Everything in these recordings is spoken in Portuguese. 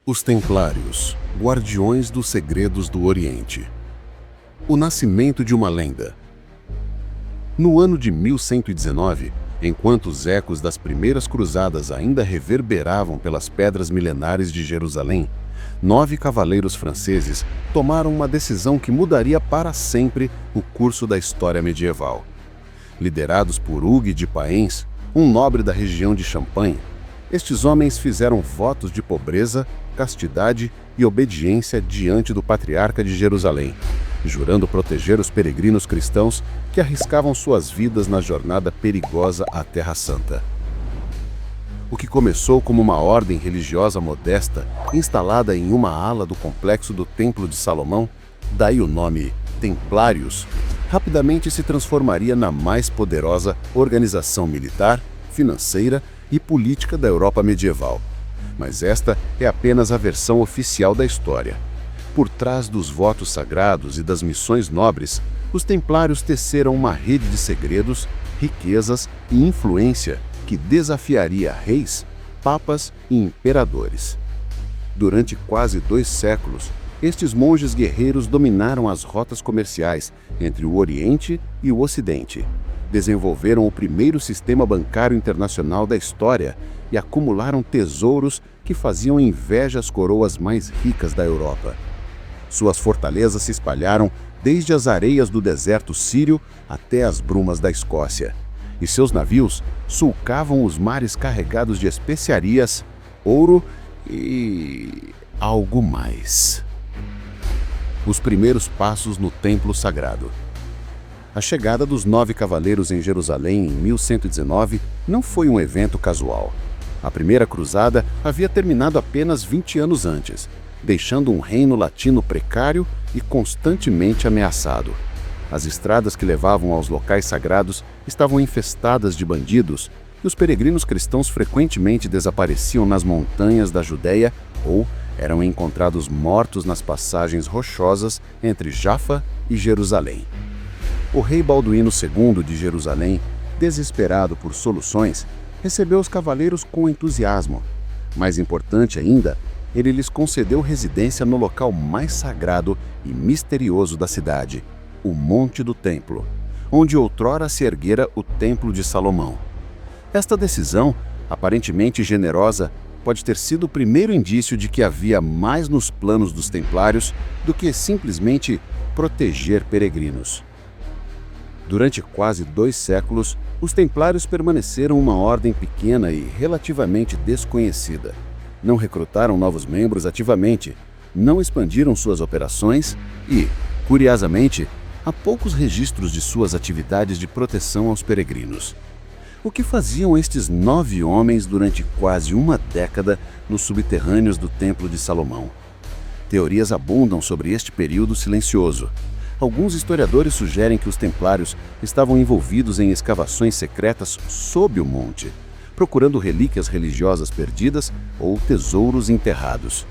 Os Templários, guardiões dos segredos do Oriente. O nascimento de uma lenda. No ano de 1119, enquanto os ecos das primeiras cruzadas ainda reverberavam pelas pedras milenares de Jerusalém, 9 cavaleiros franceses tomaram uma decisão que mudaria para sempre o curso da história medieval. Liderados por Hugues de Paens, um nobre da região de Champagne, estes homens fizeram votos de pobreza, castidade e obediência diante do patriarca de Jerusalém, jurando proteger os peregrinos cristãos que arriscavam suas vidas na jornada perigosa à Terra Santa. O que começou como uma ordem religiosa modesta, instalada em uma ala do complexo do Templo de Salomão, daí o nome Templários, rapidamente se transformaria na mais poderosa organização militar, financeira e política da Europa medieval. Mas esta é apenas a versão oficial da história. Por trás dos votos sagrados e das missões nobres, os templários teceram uma rede de segredos, riquezas e influência que desafiaria reis, papas e imperadores. Durante quase 2 séculos, estes monges guerreiros dominaram as rotas comerciais entre o Oriente e o Ocidente, desenvolveram o primeiro sistema bancário internacional da história e acumularam tesouros que faziam inveja às coroas mais ricas da Europa. Suas fortalezas se espalharam desde as areias do deserto sírio até as brumas da Escócia, e seus navios sulcavam os mares carregados de especiarias, ouro e algo mais. Os primeiros passos no Templo Sagrado. A chegada dos 9 cavaleiros em Jerusalém em 1119 não foi um evento casual. A primeira cruzada havia terminado apenas 20 anos antes, deixando um reino latino precário e constantemente ameaçado. As estradas que levavam aos locais sagrados estavam infestadas de bandidos e os peregrinos cristãos frequentemente desapareciam nas montanhas da Judéia ou eram encontrados mortos nas passagens rochosas entre Jafa e Jerusalém. O rei Balduíno II de Jerusalém, desesperado por soluções, recebeu os cavaleiros com entusiasmo. Mais importante ainda, ele lhes concedeu residência no local mais sagrado e misterioso da cidade, o Monte do Templo, onde outrora se erguera o Templo de Salomão. Esta decisão, aparentemente generosa, pode ter sido o primeiro indício de que havia mais nos planos dos templários do que simplesmente proteger peregrinos. Durante quase 2 séculos, os templários permaneceram uma ordem pequena e relativamente desconhecida. Não recrutaram novos membros ativamente, não expandiram suas operações e, curiosamente, há poucos registros de suas atividades de proteção aos peregrinos. O que faziam estes 9 homens durante quase uma década nos subterrâneos do Templo de Salomão? Teorias abundam sobre este período silencioso. Alguns historiadores sugerem que os templários estavam envolvidos em escavações secretas sob o monte, procurando relíquias religiosas perdidas ou tesouros enterrados.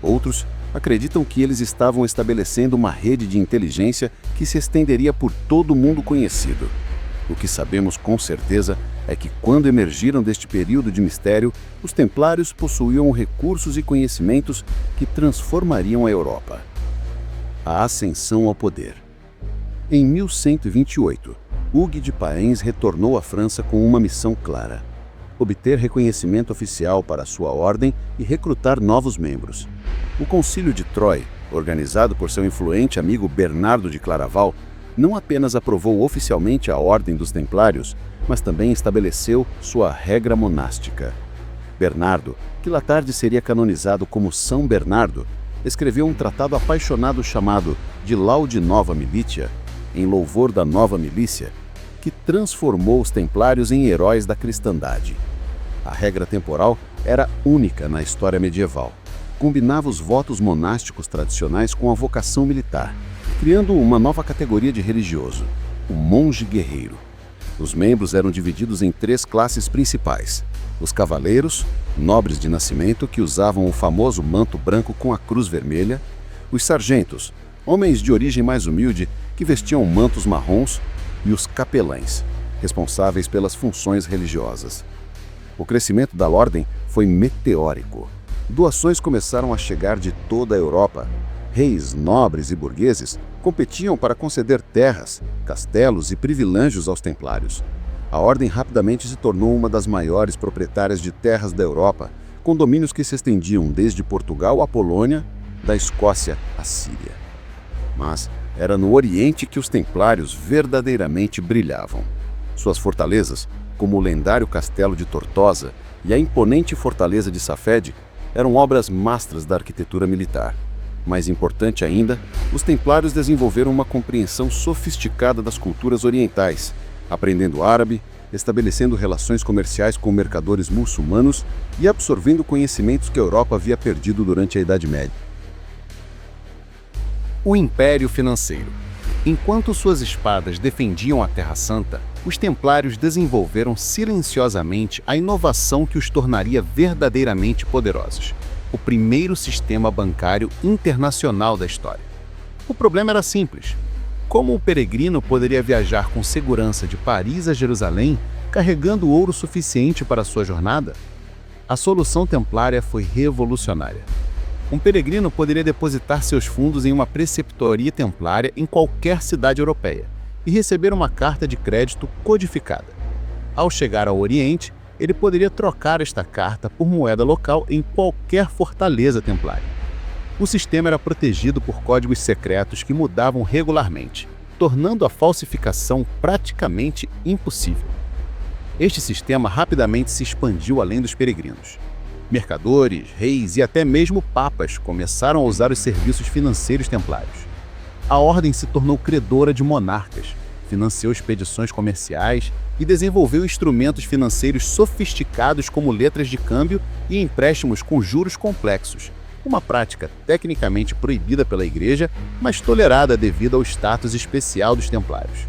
Outros acreditam que eles estavam estabelecendo uma rede de inteligência que se estenderia por todo o mundo conhecido. O que sabemos com certeza é que, quando emergiram deste período de mistério, os templários possuíam recursos e conhecimentos que transformariam a Europa. A ascensão ao poder. Em 1128, Hugues de Paens retornou à França com uma missão clara: obter reconhecimento oficial para sua ordem e recrutar novos membros. O Concílio de Troyes, organizado por seu influente amigo Bernardo de Claraval, não apenas aprovou oficialmente a Ordem dos Templários, mas também estabeleceu sua regra monástica. Bernardo, que lá tarde seria canonizado como São Bernardo, escreveu um tratado apaixonado chamado De Laude Nova Militia, em louvor da nova milícia, que transformou os templários em heróis da cristandade. A regra temporal era única na história medieval. Combinava os votos monásticos tradicionais com a vocação militar, criando uma nova categoria de religioso, o monge guerreiro. Os membros eram divididos em 3 classes principais: os cavaleiros, nobres de nascimento que usavam o famoso manto branco com a cruz vermelha; os sargentos, homens de origem mais humilde que vestiam mantos marrons; e os capelães, responsáveis pelas funções religiosas. O crescimento da ordem foi meteórico. Doações começaram a chegar de toda a Europa. Reis, nobres e burgueses competiam para conceder terras, castelos e privilégios aos templários. A ordem rapidamente se tornou uma das maiores proprietárias de terras da Europa, com domínios que se estendiam desde Portugal à Polônia, da Escócia à Síria. Mas era no Oriente que os templários verdadeiramente brilhavam. Suas fortalezas, como o lendário castelo de Tortosa e a imponente fortaleza de Safed, eram obras mastras da arquitetura militar. Mais importante ainda, os templários desenvolveram uma compreensão sofisticada das culturas orientais, aprendendo árabe, estabelecendo relações comerciais com mercadores muçulmanos e absorvendo conhecimentos que a Europa havia perdido durante a Idade Média. O Império Financeiro. Enquanto suas espadas defendiam a Terra Santa, os templários desenvolveram silenciosamente a inovação que os tornaria verdadeiramente poderosos: o primeiro sistema bancário internacional da história. O problema era simples. Como o peregrino poderia viajar com segurança de Paris a Jerusalém, carregando ouro suficiente para sua jornada? A solução templária foi revolucionária. Um peregrino poderia depositar seus fundos em uma preceptoria templária em qualquer cidade europeia e receber uma carta de crédito codificada. Ao chegar ao Oriente, ele poderia trocar esta carta por moeda local em qualquer fortaleza templária. O sistema era protegido por códigos secretos que mudavam regularmente, tornando a falsificação praticamente impossível. Este sistema rapidamente se expandiu além dos peregrinos. Mercadores, reis e até mesmo papas começaram a usar os serviços financeiros templários. A ordem se tornou credora de monarcas, financiou expedições comerciais e desenvolveu instrumentos financeiros sofisticados como letras de câmbio e empréstimos com juros complexos, uma prática tecnicamente proibida pela Igreja, mas tolerada devido ao status especial dos templários.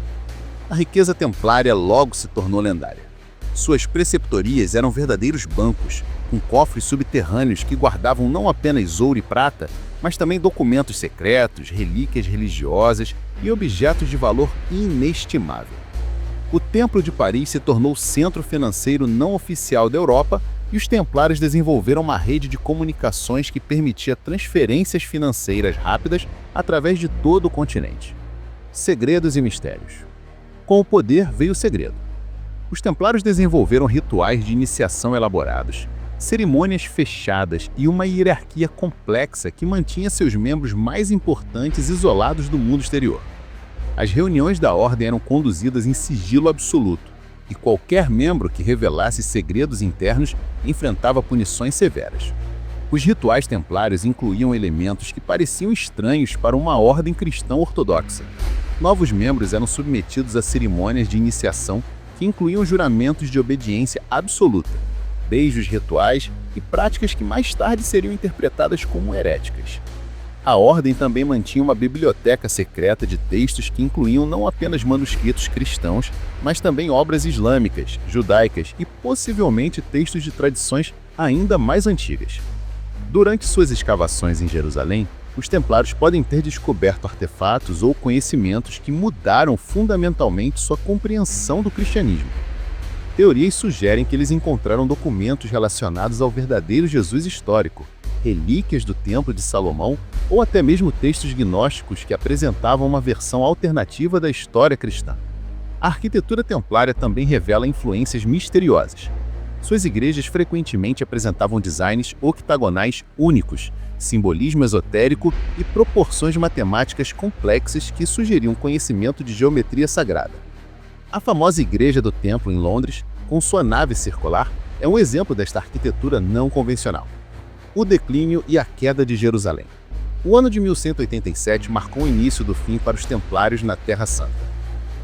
A riqueza templária logo se tornou lendária. Suas preceptorias eram verdadeiros bancos, com cofres subterrâneos que guardavam não apenas ouro e prata, mas também documentos secretos, relíquias religiosas e objetos de valor inestimável. O Templo de Paris se tornou o centro financeiro não oficial da Europa e os templários desenvolveram uma rede de comunicações que permitia transferências financeiras rápidas através de todo o continente. Segredos e mistérios. Com o poder veio o segredo. Os templários desenvolveram rituais de iniciação elaborados, cerimônias fechadas e uma hierarquia complexa que mantinha seus membros mais importantes isolados do mundo exterior. As reuniões da ordem eram conduzidas em sigilo absoluto, e qualquer membro que revelasse segredos internos enfrentava punições severas. Os rituais templários incluíam elementos que pareciam estranhos para uma ordem cristã ortodoxa. Novos membros eram submetidos a cerimônias de iniciação que incluíam juramentos de obediência absoluta, beijos rituais e práticas que mais tarde seriam interpretadas como heréticas. A ordem também mantinha uma biblioteca secreta de textos que incluíam não apenas manuscritos cristãos, mas também obras islâmicas, judaicas e possivelmente textos de tradições ainda mais antigas. Durante suas escavações em Jerusalém, os templários podem ter descoberto artefatos ou conhecimentos que mudaram fundamentalmente sua compreensão do cristianismo. Teorias sugerem que eles encontraram documentos relacionados ao verdadeiro Jesus histórico, relíquias do Templo de Salomão ou até mesmo textos gnósticos que apresentavam uma versão alternativa da história cristã. A arquitetura templária também revela influências misteriosas. Suas igrejas frequentemente apresentavam designs octagonais únicos, simbolismo esotérico e proporções matemáticas complexas que sugeriam conhecimento de geometria sagrada. A famosa Igreja do Templo, em Londres, com sua nave circular, é um exemplo desta arquitetura não convencional. O declínio e a queda de Jerusalém. O ano de 1187 marcou o início do fim para os templários na Terra Santa.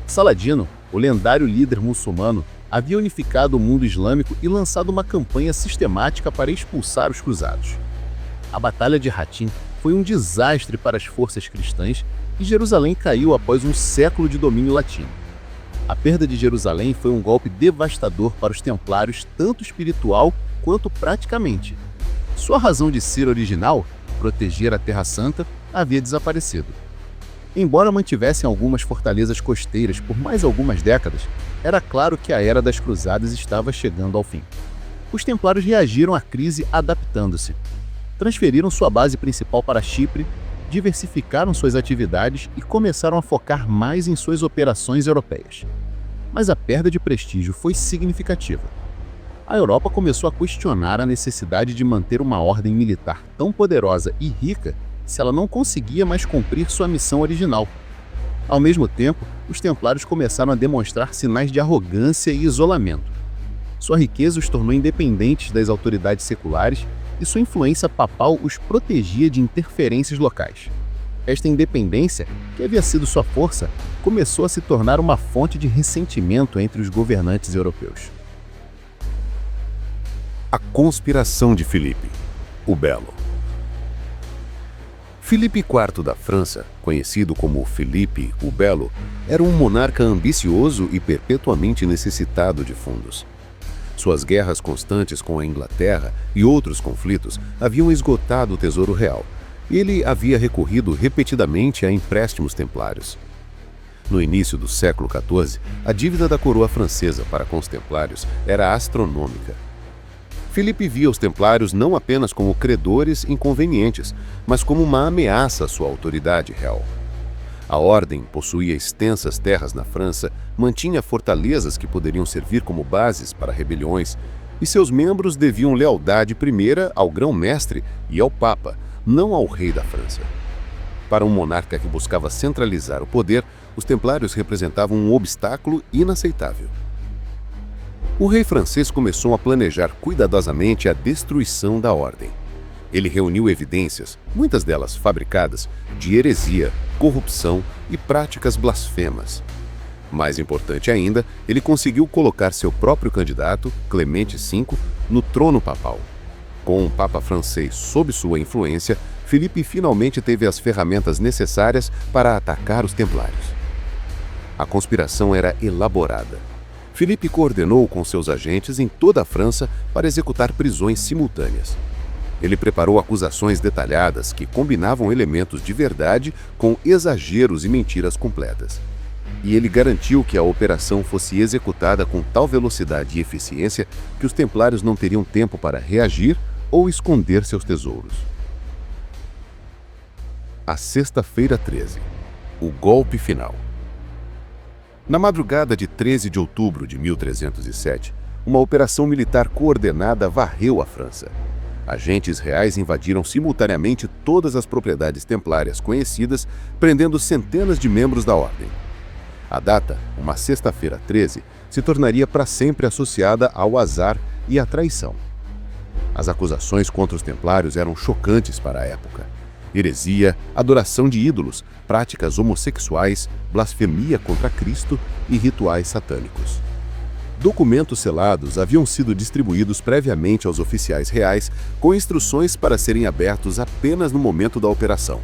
Saladino, o lendário líder muçulmano, havia unificado o mundo islâmico e lançado uma campanha sistemática para expulsar os cruzados. A Batalha de Hattin foi um desastre para as forças cristãs e Jerusalém caiu após um século de domínio latino. A perda de Jerusalém foi um golpe devastador para os templários, tanto espiritual quanto praticamente. Sua razão de ser original, proteger a Terra Santa, havia desaparecido. Embora mantivessem algumas fortalezas costeiras por mais algumas décadas, era claro que a Era das Cruzadas estava chegando ao fim. Os templários reagiram à crise adaptando-se. transferiram sua base principal para Chipre, diversificaram suas atividades e começaram a focar mais em suas operações europeias. Mas a perda de prestígio foi significativa. A Europa começou a questionar a necessidade de manter uma ordem militar tão poderosa e rica se ela não conseguia mais cumprir sua missão original. Ao mesmo tempo, os templários começaram a demonstrar sinais de arrogância e isolamento. Sua riqueza os tornou independentes das autoridades seculares e sua influência papal os protegia de interferências locais. Esta independência, que havia sido sua força, começou a se tornar uma fonte de ressentimento entre os governantes europeus. A conspiração de Filipe, o Belo. Filipe IV da França, conhecido como Filipe o Belo, era um monarca ambicioso e perpetuamente necessitado de fundos. Suas guerras constantes com a Inglaterra e outros conflitos haviam esgotado o tesouro real. Ele havia recorrido repetidamente a empréstimos templários. No início do século XIV, a dívida da coroa francesa para com os templários era astronômica. Filipe via os templários não apenas como credores inconvenientes, mas como uma ameaça à sua autoridade real. A ordem possuía extensas terras na França, mantinha fortalezas que poderiam servir como bases para rebeliões, e seus membros deviam lealdade primeira ao grão-mestre e ao Papa, não ao rei da França. Para um monarca que buscava centralizar o poder, os templários representavam um obstáculo inaceitável. O rei francês começou a planejar cuidadosamente a destruição da ordem. Ele reuniu evidências, muitas delas fabricadas, de heresia, corrupção e práticas blasfemas. Mais importante ainda, ele conseguiu colocar seu próprio candidato, Clemente V, no trono papal. Com um papa francês sob sua influência, Filipe finalmente teve as ferramentas necessárias para atacar os templários. A conspiração era elaborada. Filipe coordenou com seus agentes em toda a França para executar prisões simultâneas. Ele preparou acusações detalhadas que combinavam elementos de verdade com exageros e mentiras completas. E ele garantiu que a operação fosse executada com tal velocidade e eficiência que os templários não teriam tempo para reagir ou esconder seus tesouros. A Sexta-feira 13. O golpe final. Na madrugada de 13 de outubro de 1307, uma operação militar coordenada varreu a França. Agentes reais invadiram simultaneamente todas as propriedades templárias conhecidas, prendendo centenas de membros da ordem. A data, uma sexta-feira 13, se tornaria para sempre associada ao azar e à traição. As acusações contra os templários eram chocantes para a época. Heresia, adoração de ídolos, práticas homossexuais, blasfemia contra Cristo e rituais satânicos. Documentos selados haviam sido distribuídos previamente aos oficiais reais com instruções para serem abertos apenas no momento da operação.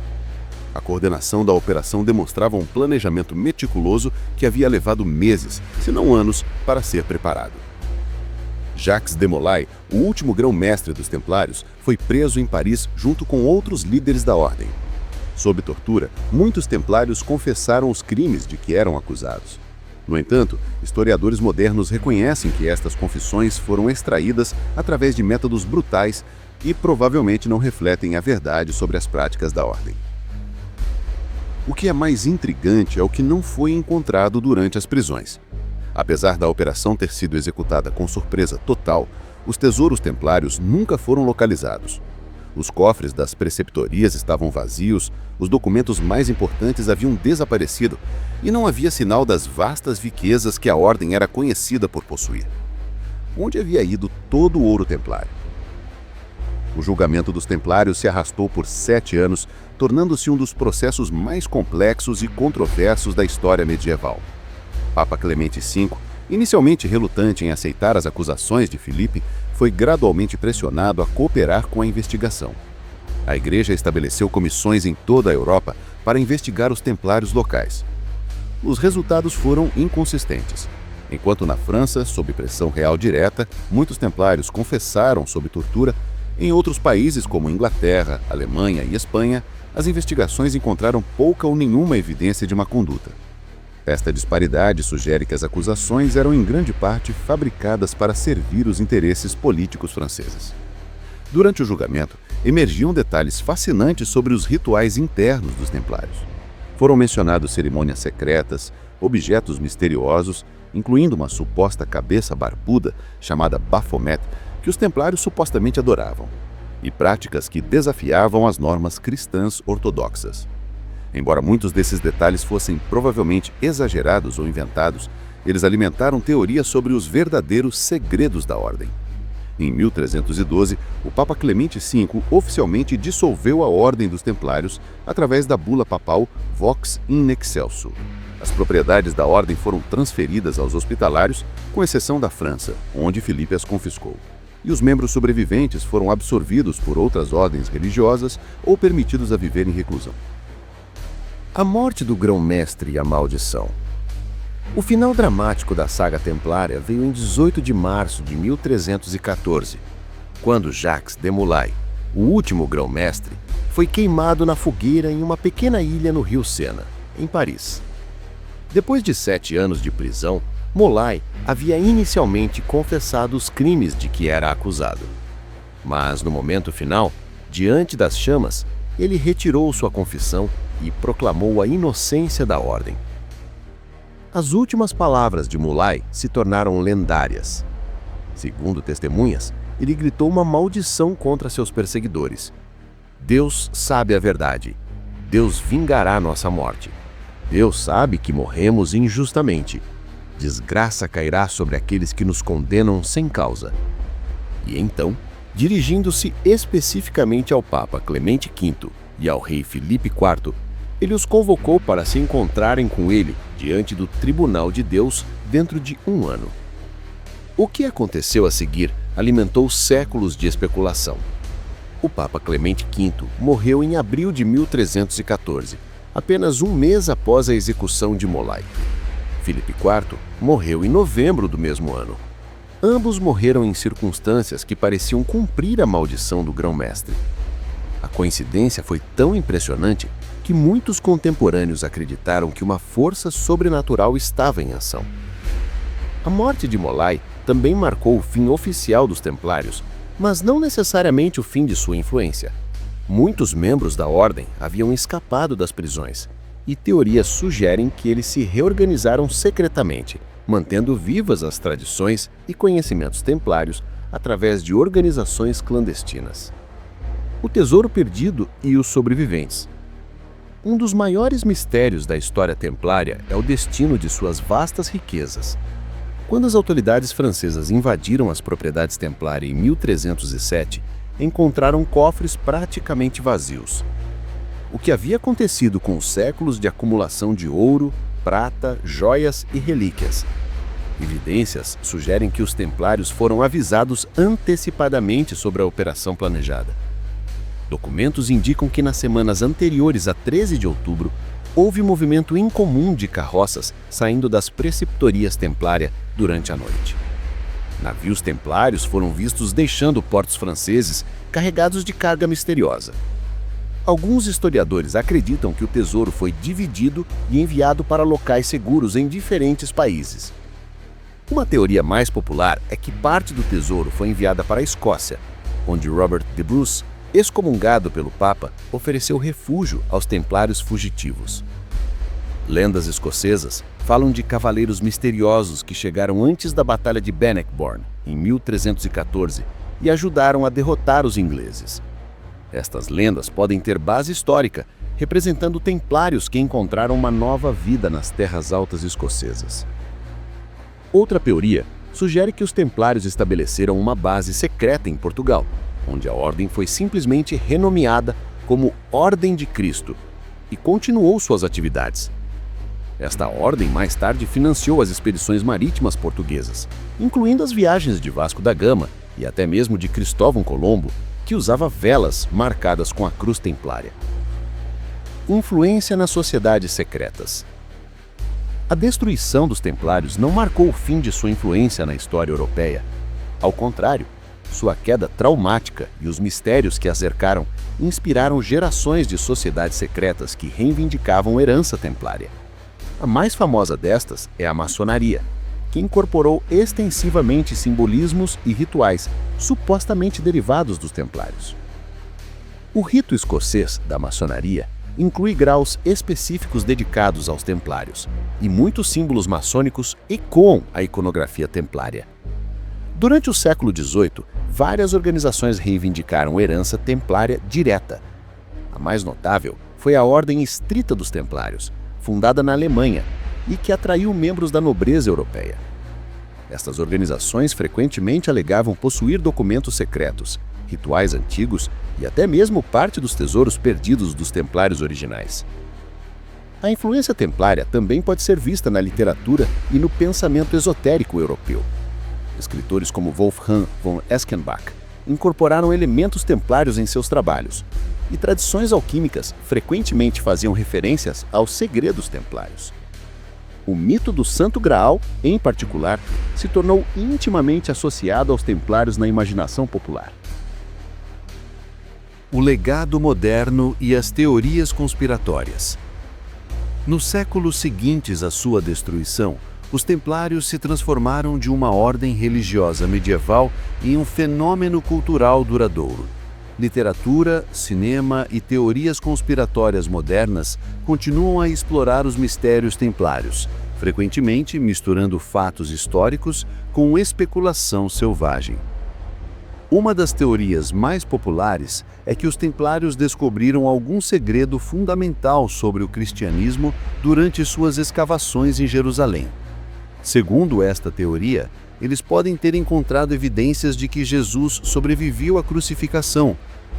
A coordenação da operação demonstrava um planejamento meticuloso que havia levado meses, se não anos, para ser preparado. Jacques de Molay, o último grão-mestre dos Templários, foi preso em Paris junto com outros líderes da ordem. Sob tortura, muitos templários confessaram os crimes de que eram acusados. No entanto, historiadores modernos reconhecem que estas confissões foram extraídas através de métodos brutais e provavelmente não refletem a verdade sobre as práticas da ordem. O que é mais intrigante é o que não foi encontrado durante as prisões. Apesar da operação ter sido executada com surpresa total, os tesouros templários nunca foram localizados. Os cofres das preceptorias estavam vazios, os documentos mais importantes haviam desaparecido e não havia sinal das vastas riquezas que a ordem era conhecida por possuir. Onde havia ido todo o ouro templário? O julgamento dos templários se arrastou por 7 anos, tornando-se um dos processos mais complexos e controversos da história medieval. Papa Clemente V, inicialmente relutante em aceitar as acusações de Filipe, foi gradualmente pressionado a cooperar com a investigação. A Igreja estabeleceu comissões em toda a Europa para investigar os templários locais. Os resultados foram inconsistentes. Enquanto na França, sob pressão real direta, muitos templários confessaram sob tortura, em outros países como Inglaterra, Alemanha e Espanha, as investigações encontraram pouca ou nenhuma evidência de má conduta. Esta disparidade sugere que as acusações eram em grande parte fabricadas para servir os interesses políticos franceses. Durante o julgamento, emergiam detalhes fascinantes sobre os rituais internos dos templários. Foram mencionados cerimônias secretas, objetos misteriosos, incluindo uma suposta cabeça barbuda chamada Baphomet, que os templários supostamente adoravam, e práticas que desafiavam as normas cristãs ortodoxas. Embora muitos desses detalhes fossem provavelmente exagerados ou inventados, eles alimentaram teorias sobre os verdadeiros segredos da ordem. Em 1312, o Papa Clemente V oficialmente dissolveu a Ordem dos Templários através da bula papal Vox in Excelso. As propriedades da ordem foram transferidas aos hospitalários, com exceção da França, onde Filipe as confiscou. E os membros sobreviventes foram absorvidos por outras ordens religiosas ou permitidos a viver em reclusão. A morte do grão-mestre e a maldição. O final dramático da saga templária veio em 18 de março de 1314, quando Jacques de Molay, o último grão-mestre, foi queimado na fogueira em uma pequena ilha no rio Sena, em Paris. Depois de 7 anos de prisão, Molay havia inicialmente confessado os crimes de que era acusado. Mas, no momento final, diante das chamas, ele retirou sua confissão e proclamou a inocência da ordem. As últimas palavras de Molay se tornaram lendárias. Segundo testemunhas, ele gritou uma maldição contra seus perseguidores. Deus sabe a verdade. Deus vingará nossa morte. Deus sabe que morremos injustamente. Desgraça cairá sobre aqueles que nos condenam sem causa. E então, dirigindo-se especificamente ao Papa Clemente V e ao rei Filipe IV, ele os convocou para se encontrarem com ele diante do tribunal de Deus dentro de 1 ano. O que aconteceu a seguir alimentou séculos de especulação. O Papa Clemente V morreu em abril de 1314, apenas 1 mês após a execução de Molay. Filipe IV morreu em novembro do mesmo ano. Ambos morreram em circunstâncias que pareciam cumprir a maldição do grão-mestre. A coincidência foi tão impressionante que muitos contemporâneos acreditaram que uma força sobrenatural estava em ação. A morte de Molay também marcou o fim oficial dos Templários, mas não necessariamente o fim de sua influência. Muitos membros da ordem haviam escapado das prisões, e teorias sugerem que eles se reorganizaram secretamente, mantendo vivas as tradições e conhecimentos templários através de organizações clandestinas. O tesouro perdido e os sobreviventes. Um dos maiores mistérios da história templária é o destino de suas vastas riquezas. Quando as autoridades francesas invadiram as propriedades templárias em 1307, encontraram cofres praticamente vazios. O que havia acontecido com os séculos de acumulação de ouro, prata, joias e relíquias? Evidências sugerem que os templários foram avisados antecipadamente sobre a operação planejada. Documentos indicam que nas semanas anteriores a 13 de outubro, houve movimento incomum de carroças saindo das preceptorias templárias durante a noite. Navios templários foram vistos deixando portos franceses carregados de carga misteriosa. Alguns historiadores acreditam que o tesouro foi dividido e enviado para locais seguros em diferentes países. Uma teoria mais popular é que parte do tesouro foi enviada para a Escócia, onde Robert de Bruce, excomungado pelo Papa, ofereceu refúgio aos templários fugitivos. Lendas escocesas falam de cavaleiros misteriosos que chegaram antes da Batalha de Bannockburn, em 1314, e ajudaram a derrotar os ingleses. Estas lendas podem ter base histórica, representando templários que encontraram uma nova vida nas terras altas escocesas. Outra teoria sugere que os templários estabeleceram uma base secreta em Portugal, onde a ordem foi simplesmente renomeada como Ordem de Cristo e continuou suas atividades. Esta ordem mais tarde financiou as expedições marítimas portuguesas, incluindo as viagens de Vasco da Gama e até mesmo de Cristóvão Colombo, que usava velas marcadas com a cruz templária. Influência nas sociedades secretas. A destruição dos templários não marcou o fim de sua influência na história europeia. Ao contrário, sua queda traumática e os mistérios que a cercaram inspiraram gerações de sociedades secretas que reivindicavam herança templária. A mais famosa destas é a maçonaria, que incorporou extensivamente simbolismos e rituais supostamente derivados dos templários. O rito escocês da maçonaria inclui graus específicos dedicados aos templários, e muitos símbolos maçônicos ecoam a iconografia templária. Durante o século XVIII, várias organizações reivindicaram herança templária direta. A mais notável foi a Ordem Estrita dos Templários, fundada na Alemanha, e que atraiu membros da nobreza europeia. Estas organizações frequentemente alegavam possuir documentos secretos, rituais antigos e até mesmo parte dos tesouros perdidos dos templários originais. A influência templária também pode ser vista na literatura e no pensamento esotérico europeu. Escritores como Wolfgang von Eschenbach incorporaram elementos templários em seus trabalhos, e tradições alquímicas frequentemente faziam referências aos segredos templários. O mito do Santo Graal, em particular, se tornou intimamente associado aos templários na imaginação popular. O legado moderno e as teorias conspiratórias. Nos séculos seguintes à sua destruição, os templários se transformaram de uma ordem religiosa medieval em um fenômeno cultural duradouro. Literatura, cinema e teorias conspiratórias modernas continuam a explorar os mistérios templários, frequentemente misturando fatos históricos com especulação selvagem. Uma das teorias mais populares é que os templários descobriram algum segredo fundamental sobre o cristianismo durante suas escavações em Jerusalém. Segundo esta teoria, eles podem ter encontrado evidências de que Jesus sobreviveu à crucificação,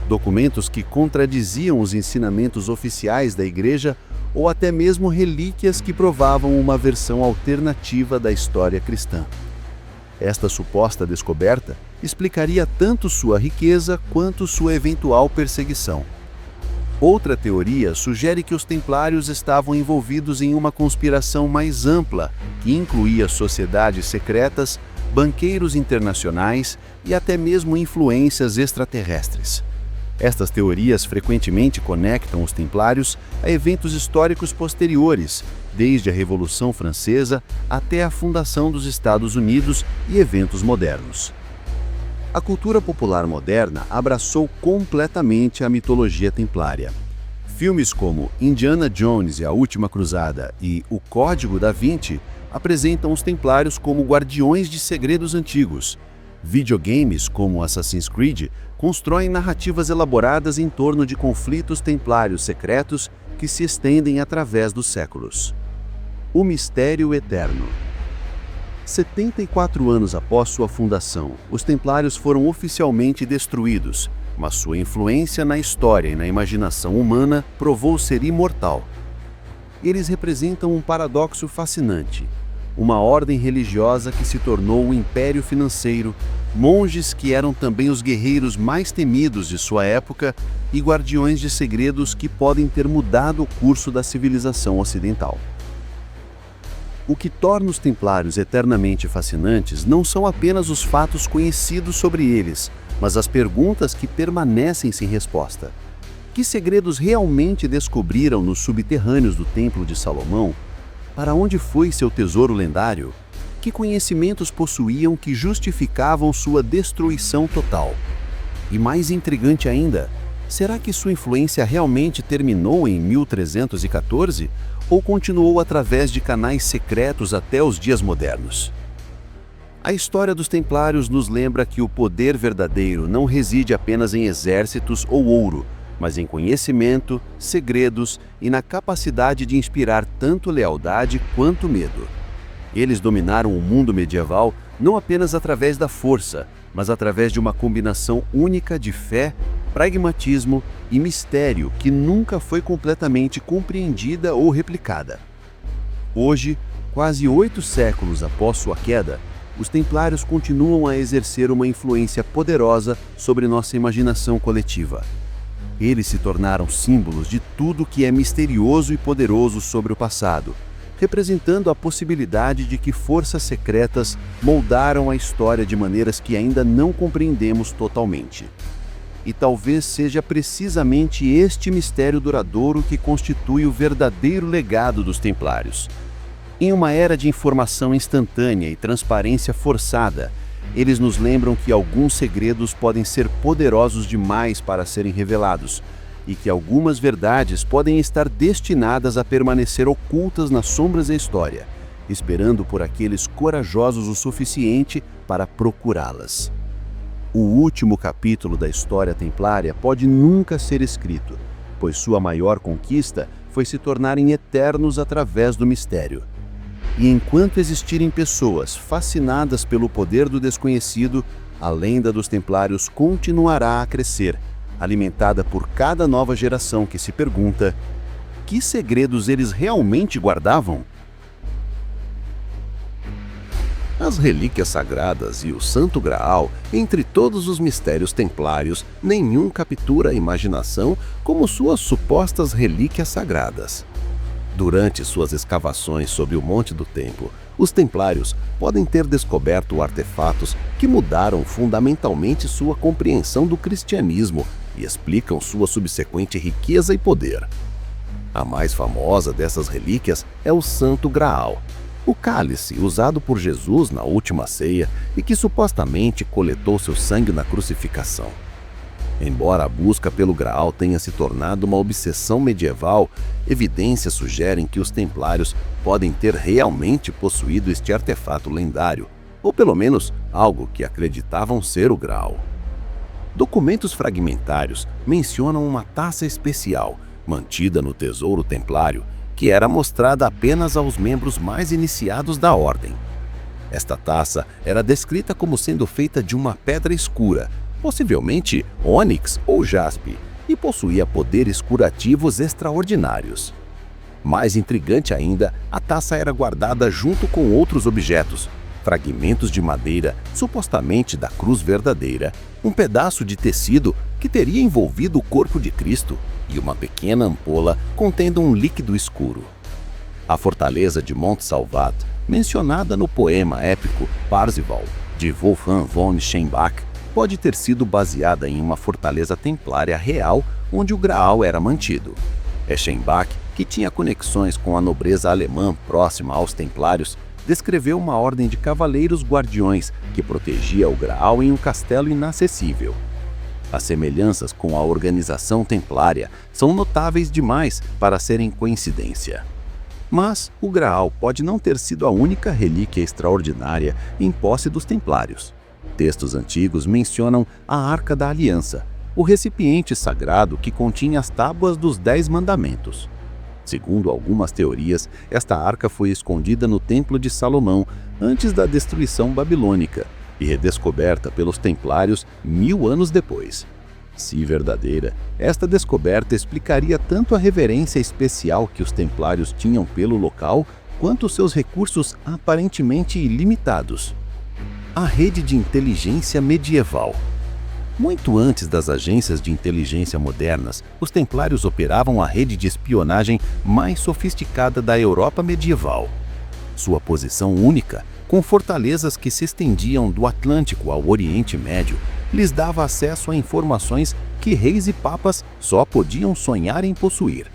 documentos que contradiziam os ensinamentos oficiais da Igreja ou até mesmo relíquias que provavam uma versão alternativa da história cristã. Esta suposta descoberta explicaria tanto sua riqueza quanto sua eventual perseguição. Outra teoria sugere que os templários estavam envolvidos em uma conspiração mais ampla, que incluía sociedades secretas, banqueiros internacionais e até mesmo influências extraterrestres. Estas teorias frequentemente conectam os templários a eventos históricos posteriores, desde a Revolução Francesa até a fundação dos Estados Unidos e eventos modernos. A cultura popular moderna abraçou completamente a mitologia templária. Filmes como Indiana Jones e a Última Cruzada e O Código da Vinci apresentam os templários como guardiões de segredos antigos. Videogames como Assassin's Creed constroem narrativas elaboradas em torno de conflitos templários secretos que se estendem através dos séculos. O mistério eterno. 74 anos após sua fundação, os templários foram oficialmente destruídos, mas sua influência na história e na imaginação humana provou ser imortal. Eles representam um paradoxo fascinante. Uma ordem religiosa que se tornou um império financeiro, monges que eram também os guerreiros mais temidos de sua época e guardiões de segredos que podem ter mudado o curso da civilização ocidental. O que torna os templários eternamente fascinantes não são apenas os fatos conhecidos sobre eles, mas as perguntas que permanecem sem resposta. Que segredos realmente descobriram nos subterrâneos do Templo de Salomão? Para onde foi seu tesouro lendário? Que conhecimentos possuíam que justificavam sua destruição total? E mais intrigante ainda, será que sua influência realmente terminou em 1314 ou continuou através de canais secretos até os dias modernos? A história dos templários nos lembra que o poder verdadeiro não reside apenas em exércitos ou ouro, mas em conhecimento, segredos e na capacidade de inspirar tanto lealdade quanto medo. Eles dominaram o mundo medieval não apenas através da força, mas através de uma combinação única de fé, pragmatismo e mistério que nunca foi completamente compreendida ou replicada. Hoje, quase 8 séculos após sua queda, os templários continuam a exercer uma influência poderosa sobre nossa imaginação coletiva. Eles se tornaram símbolos de tudo que é misterioso e poderoso sobre o passado, representando a possibilidade de que forças secretas moldaram a história de maneiras que ainda não compreendemos totalmente. E talvez seja precisamente este mistério duradouro que constitui o verdadeiro legado dos templários. Em uma era de informação instantânea e transparência forçada, eles nos lembram que alguns segredos podem ser poderosos demais para serem revelados e que algumas verdades podem estar destinadas a permanecer ocultas nas sombras da história, esperando por aqueles corajosos o suficiente para procurá-las. O último capítulo da história templária pode nunca ser escrito, pois sua maior conquista foi se tornarem eternos através do mistério. E enquanto existirem pessoas fascinadas pelo poder do desconhecido, a lenda dos Templários continuará a crescer, alimentada por cada nova geração que se pergunta: que segredos eles realmente guardavam? As relíquias sagradas e o Santo Graal, entre todos os mistérios templários, nenhum captura a imaginação como suas supostas relíquias sagradas. Durante suas escavações sob o Monte do Templo, os templários podem ter descoberto artefatos que mudaram fundamentalmente sua compreensão do cristianismo e explicam sua subsequente riqueza e poder. A mais famosa dessas relíquias é o Santo Graal, o cálice usado por Jesus na última ceia e que supostamente coletou seu sangue na crucificação. Embora a busca pelo Graal tenha se tornado uma obsessão medieval, evidências sugerem que os templários podem ter realmente possuído este artefato lendário, ou pelo menos algo que acreditavam ser o Graal. Documentos fragmentários mencionam uma taça especial, mantida no tesouro templário, que era mostrada apenas aos membros mais iniciados da ordem. Esta taça era descrita como sendo feita de uma pedra escura, possivelmente ônix ou jaspe, e possuía poderes curativos extraordinários. Mais intrigante ainda, a taça era guardada junto com outros objetos, fragmentos de madeira, supostamente da cruz verdadeira, um pedaço de tecido que teria envolvido o corpo de Cristo e uma pequena ampola contendo um líquido escuro. A fortaleza de Mont Salvat, mencionada no poema épico Parzival, de Wolfgang von Schembach, pode ter sido baseada em uma fortaleza templária real onde o Graal era mantido. Schembach, que tinha conexões com a nobreza alemã próxima aos templários, descreveu uma ordem de cavaleiros guardiões que protegia o Graal em um castelo inacessível. As semelhanças com a organização templária são notáveis demais para serem coincidência. Mas o Graal pode não ter sido a única relíquia extraordinária em posse dos templários. Textos antigos mencionam a Arca da Aliança, o recipiente sagrado que continha as tábuas dos 10 mandamentos. Segundo algumas teorias, esta arca foi escondida no Templo de Salomão antes da destruição babilônica e redescoberta pelos templários 1000 anos depois. Se verdadeira, esta descoberta explicaria tanto a reverência especial que os templários tinham pelo local, quanto seus recursos aparentemente ilimitados. A rede de inteligência medieval. Muito antes das agências de inteligência modernas, os templários operavam a rede de espionagem mais sofisticada da Europa medieval. Sua posição única, com fortalezas que se estendiam do Atlântico ao Oriente Médio, lhes dava acesso a informações que reis e papas só podiam sonhar em possuir.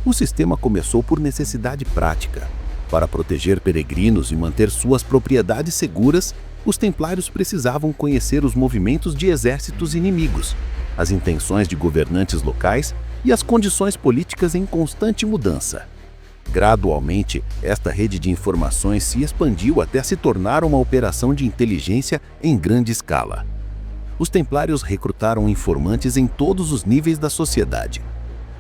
O sistema começou por necessidade prática. Para proteger peregrinos e manter suas propriedades seguras, os templários precisavam conhecer os movimentos de exércitos inimigos, as intenções de governantes locais e as condições políticas em constante mudança. Gradualmente, esta rede de informações se expandiu até se tornar uma operação de inteligência em grande escala. Os templários recrutaram informantes em todos os níveis da sociedade.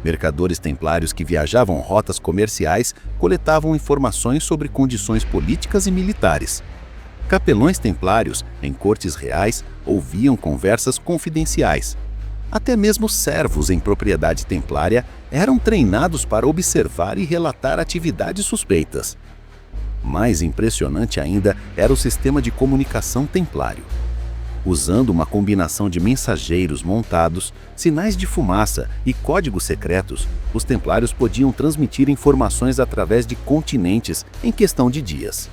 Mercadores templários que viajavam rotas comerciais coletavam informações sobre condições políticas e militares. Capelões templários, em cortes reais, ouviam conversas confidenciais. Até mesmo servos em propriedade templária eram treinados para observar e relatar atividades suspeitas. Mais impressionante ainda era o sistema de comunicação templário. Usando uma combinação de mensageiros montados, sinais de fumaça e códigos secretos, os templários podiam transmitir informações através de continentes em questão de dias.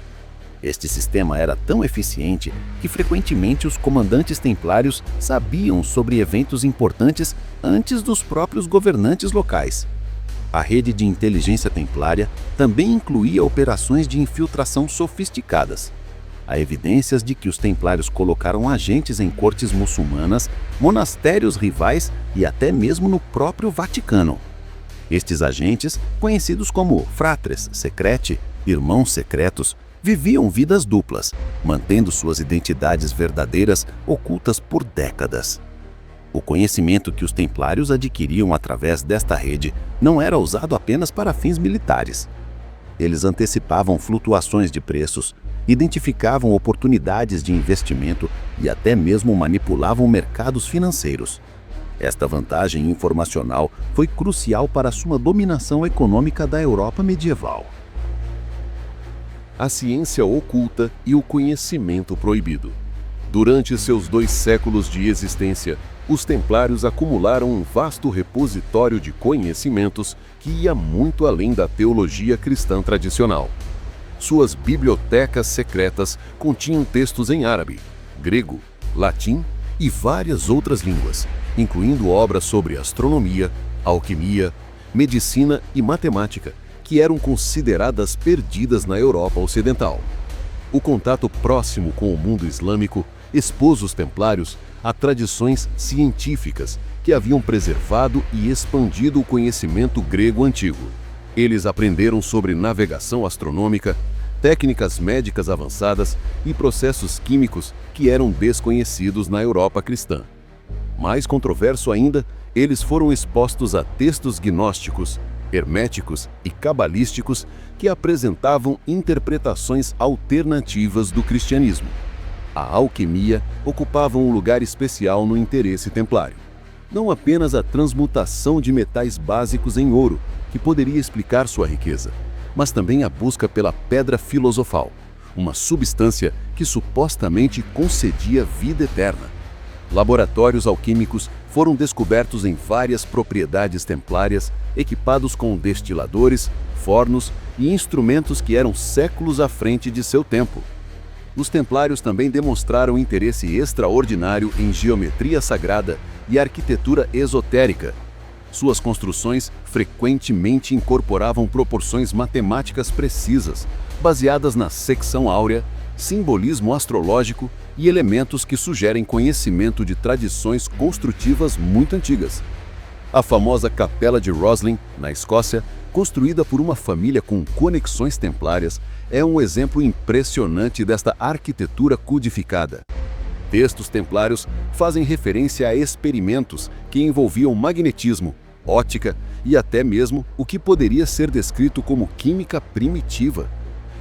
Este sistema era tão eficiente que frequentemente os comandantes templários sabiam sobre eventos importantes antes dos próprios governantes locais. A rede de inteligência templária também incluía operações de infiltração sofisticadas. Há evidências de que os templários colocaram agentes em cortes muçulmanas, monastérios rivais e até mesmo no próprio Vaticano. Estes agentes, conhecidos como fratres secreti, irmãos secretos, viviam vidas duplas, mantendo suas identidades verdadeiras ocultas por décadas. O conhecimento que os templários adquiriam através desta rede não era usado apenas para fins militares. Eles antecipavam flutuações de preços, identificavam oportunidades de investimento e até mesmo manipulavam mercados financeiros. Esta vantagem informacional foi crucial para a sua dominação econômica da Europa medieval. A ciência oculta e o conhecimento proibido. Durante seus 2 séculos de existência, os templários acumularam um vasto repositório de conhecimentos que ia muito além da teologia cristã tradicional. Suas bibliotecas secretas continham textos em árabe, grego, latim e várias outras línguas, incluindo obras sobre astronomia, alquimia, medicina e matemática, que eram consideradas perdidas na Europa Ocidental. O contato próximo com o mundo islâmico expôs os templários a tradições científicas que haviam preservado e expandido o conhecimento grego antigo. Eles aprenderam sobre navegação astronômica, técnicas médicas avançadas e processos químicos que eram desconhecidos na Europa cristã. Mais controverso ainda, eles foram expostos a textos gnósticos, herméticos e cabalísticos que apresentavam interpretações alternativas do cristianismo. A alquimia ocupava um lugar especial no interesse templário. Não apenas a transmutação de metais básicos em ouro, que poderia explicar sua riqueza, mas também a busca pela pedra filosofal, uma substância que supostamente concedia vida eterna. Laboratórios alquímicos foram descobertos em várias propriedades templárias, equipados com destiladores, fornos e instrumentos que eram séculos à frente de seu tempo. Os templários também demonstraram interesse extraordinário em geometria sagrada e arquitetura esotérica. Suas construções frequentemente incorporavam proporções matemáticas precisas, baseadas na secção áurea, simbolismo astrológico e elementos que sugerem conhecimento de tradições construtivas muito antigas. A famosa Capela de Roslin, na Escócia, construída por uma família com conexões templárias, é um exemplo impressionante desta arquitetura codificada. Textos templários fazem referência a experimentos que envolviam magnetismo, ótica e até mesmo o que poderia ser descrito como química primitiva.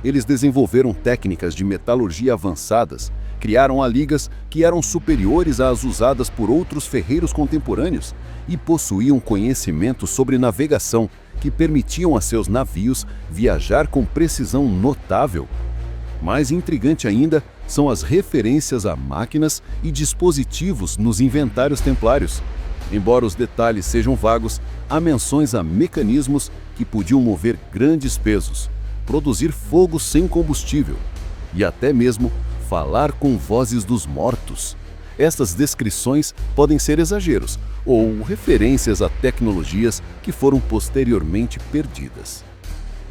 Eles desenvolveram técnicas de metalurgia avançadas, criaram aligas que eram superiores às usadas por outros ferreiros contemporâneos e possuíam conhecimento sobre navegação que permitiam a seus navios viajar com precisão notável. Mais intrigante ainda são as referências a máquinas e dispositivos nos inventários templários. Embora os detalhes sejam vagos, há menções a mecanismos que podiam mover grandes pesos, produzir fogo sem combustível e até mesmo falar com vozes dos mortos. Essas descrições podem ser exageros ou referências a tecnologias que foram posteriormente perdidas.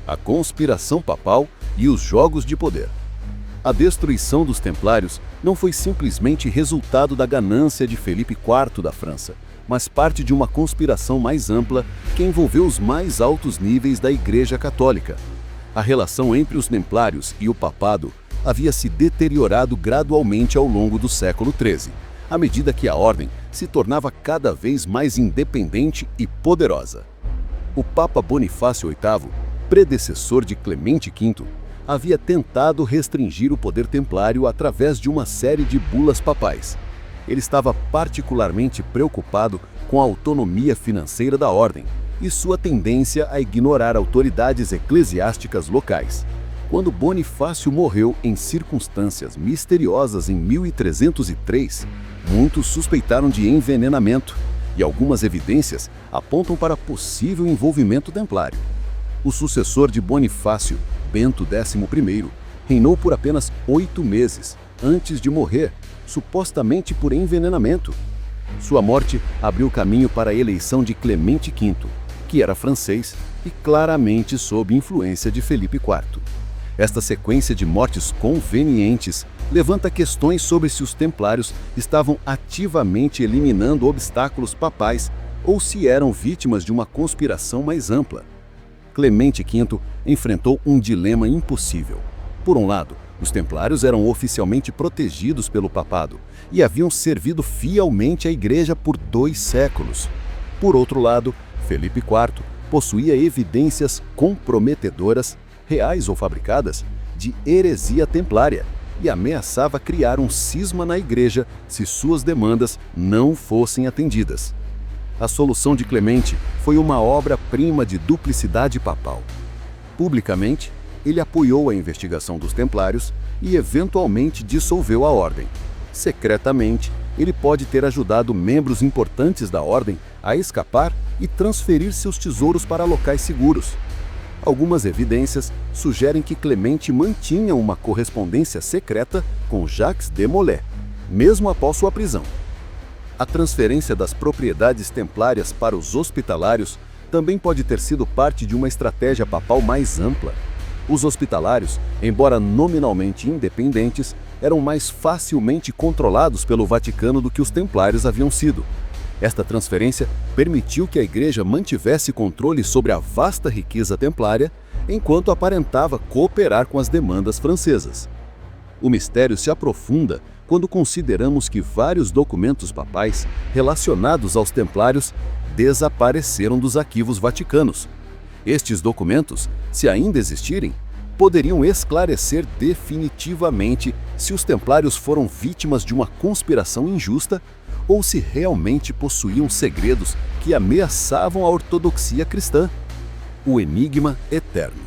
A conspiração papal e os jogos de poder. A destruição dos templários não foi simplesmente resultado da ganância de Felipe IV da França, mas parte de uma conspiração mais ampla que envolveu os mais altos níveis da Igreja Católica. A relação entre os templários e o papado havia se deteriorado gradualmente ao longo do século XIII, à medida que a ordem se tornava cada vez mais independente e poderosa. O Papa Bonifácio VIII, predecessor de Clemente V, havia tentado restringir o poder templário através de uma série de bulas papais. Ele estava particularmente preocupado com a autonomia financeira da ordem e sua tendência a ignorar autoridades eclesiásticas locais. Quando Bonifácio morreu em circunstâncias misteriosas em 1303, muitos suspeitaram de envenenamento, e algumas evidências apontam para possível envolvimento templário. O sucessor de Bonifácio, Bento XI, reinou por apenas 8 meses antes de morrer, supostamente por envenenamento. Sua morte abriu caminho para a eleição de Clemente V, que era francês e claramente sob influência de Felipe IV. Esta sequência de mortes convenientes levanta questões sobre se os templários estavam ativamente eliminando obstáculos papais ou se eram vítimas de uma conspiração mais ampla. Clemente V enfrentou um dilema impossível. Por um lado, os templários eram oficialmente protegidos pelo papado e haviam servido fielmente à Igreja por 2 séculos. Por outro lado, Felipe IV possuía evidências comprometedoras, reais ou fabricadas, de heresia templária e ameaçava criar um cisma na Igreja se suas demandas não fossem atendidas. A solução de Clemente foi uma obra-prima de duplicidade papal. Publicamente, ele apoiou a investigação dos templários e eventualmente dissolveu a ordem. Secretamente, ele pode ter ajudado membros importantes da ordem a escapar e transferir seus tesouros para locais seguros. Algumas evidências sugerem que Clemente mantinha uma correspondência secreta com Jacques de Molay, mesmo após sua prisão. A transferência das propriedades templárias para os hospitalários também pode ter sido parte de uma estratégia papal mais ampla. Os hospitalários, embora nominalmente independentes, eram mais facilmente controlados pelo Vaticano do que os templários haviam sido. Esta transferência permitiu que a Igreja mantivesse controle sobre a vasta riqueza templária, enquanto aparentava cooperar com as demandas francesas. O mistério se aprofunda quando consideramos que vários documentos papais relacionados aos templários desapareceram dos arquivos vaticanos. Estes documentos, se ainda existirem, poderiam esclarecer definitivamente se os templários foram vítimas de uma conspiração injusta ou se realmente possuíam segredos que ameaçavam a ortodoxia cristã. O enigma eterno.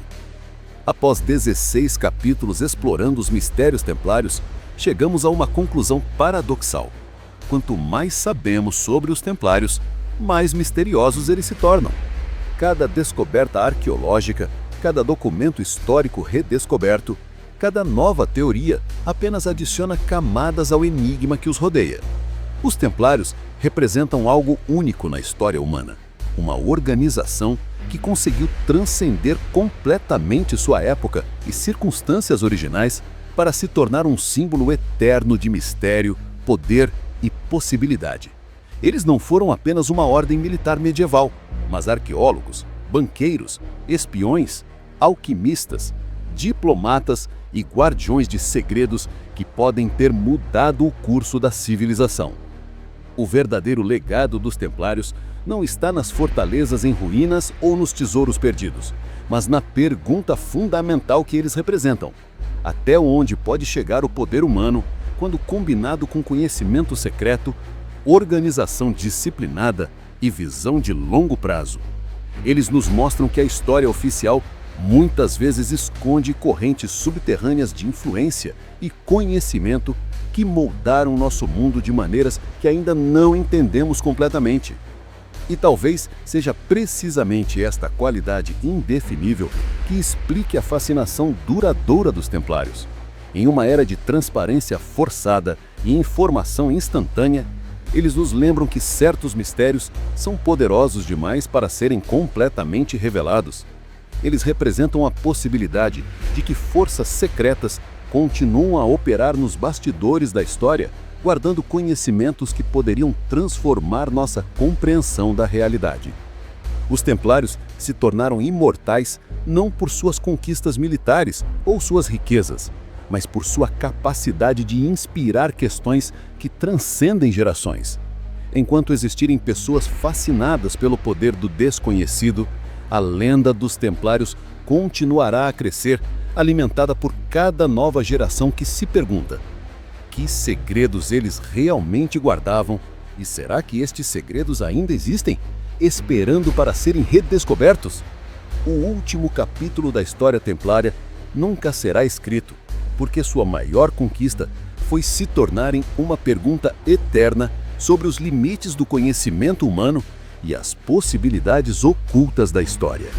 Após 16 capítulos explorando os mistérios templários, chegamos a uma conclusão paradoxal. Quanto mais sabemos sobre os templários, mais misteriosos eles se tornam. Cada descoberta arqueológica, cada documento histórico redescoberto, cada nova teoria apenas adiciona camadas ao enigma que os rodeia. Os templários representam algo único na história humana, uma organização que conseguiu transcender completamente sua época e circunstâncias originais para se tornar um símbolo eterno de mistério, poder e possibilidade. Eles não foram apenas uma ordem militar medieval, mas arqueólogos, banqueiros, espiões, alquimistas, diplomatas e guardiões de segredos que podem ter mudado o curso da civilização. O verdadeiro legado dos templários não está nas fortalezas em ruínas ou nos tesouros perdidos, mas na pergunta fundamental que eles representam: até onde pode chegar o poder humano quando combinado com conhecimento secreto, organização disciplinada e visão de longo prazo? Eles nos mostram que a história oficial muitas vezes esconde correntes subterrâneas de influência e conhecimento que moldaram nosso mundo de maneiras que ainda não entendemos completamente. E talvez seja precisamente esta qualidade indefinível que explique a fascinação duradoura dos templários. Em uma era de transparência forçada e informação instantânea, eles nos lembram que certos mistérios são poderosos demais para serem completamente revelados. Eles representam a possibilidade de que forças secretas continuam a operar nos bastidores da história, guardando conhecimentos que poderiam transformar nossa compreensão da realidade. Os templários se tornaram imortais não por suas conquistas militares ou suas riquezas, mas por sua capacidade de inspirar questões que transcendem gerações. Enquanto existirem pessoas fascinadas pelo poder do desconhecido, a lenda dos templários continuará a crescer, alimentada por cada nova geração que se pergunta: que segredos eles realmente guardavam? E será que estes segredos ainda existem, esperando para serem redescobertos? O último capítulo da história templária nunca será escrito, porque sua maior conquista foi se tornarem uma pergunta eterna sobre os limites do conhecimento humano e as possibilidades ocultas da história.